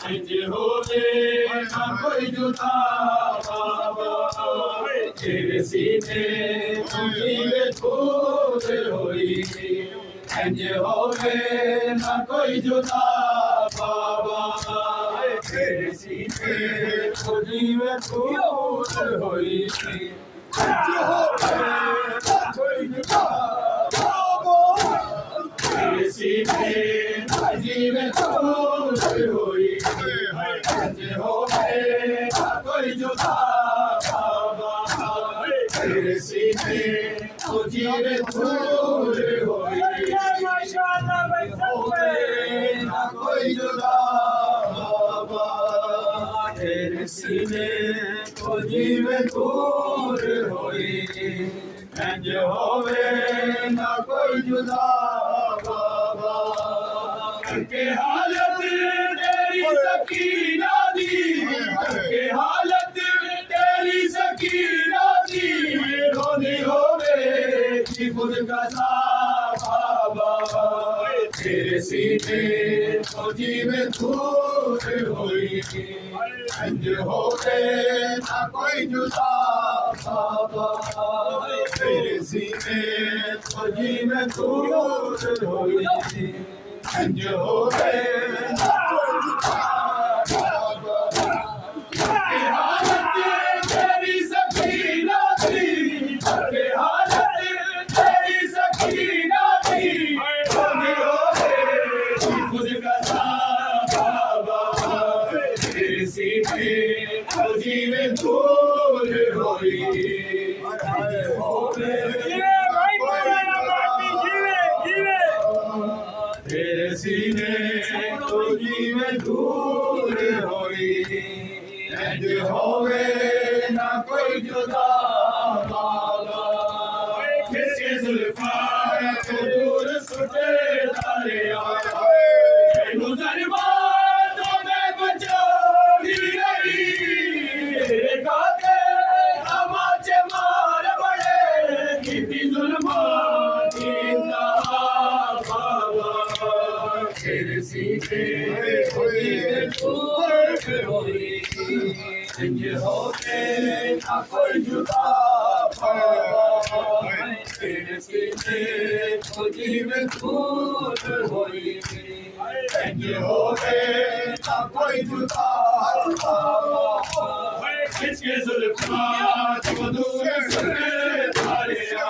इंज होवे ना कोई जुदा बाबा तेरे सीने जीवे खूब होई इंज होवे ना कोई जुदा बाबा तेरे सीने जीवे खूब होई इंज होवे ना कोई जुदा तेरे सीने जीवे खूब होई इंज होवे ना कोई जुदा बाबा तेरे सीने जीवे खूब होई माशाअल्लाह भाई होवे ना कोई जुदा बाबा तेरे सीने को जीवे दूर होई इंज होवे ना कोई जुदा बाबा के हालत तेरी सकीना दी के हालत तेरी सकीना दी रोनी होवे कि खुद का बाबा तेरे सीने को जीवे दूर होई इंज होवे ना कोई जुदा बाबा तेरे सीने को जीवे दूर होई इंज होवे ना कोई जुदा बाबा के हालत तेरी सकीना दी के हालत तेरी सकीना दी रोनी होवे कि खुद का बाबा तेरे सीने को जीवे दूर होई होवे जीवे भाई मौलाना बापी जीवे जीवे तेरे सीने को जीवे दूर होई इंज होवे ना कोई जुदा बाबा किसके जुल्फा को दूर सुटे दरिया गुजरवा तो मैं बचोड़ी रही गाते हमाचे मार बड़े कितनी जुल्मा बाबा तेरे सीने होई इंज होवे ना कोई जुदा बाबा तेरे सीने को जीवे दूर होई इंज होवे ना कोई जुदा बाबा किसके जुल्फा को दूर सुटे दरिया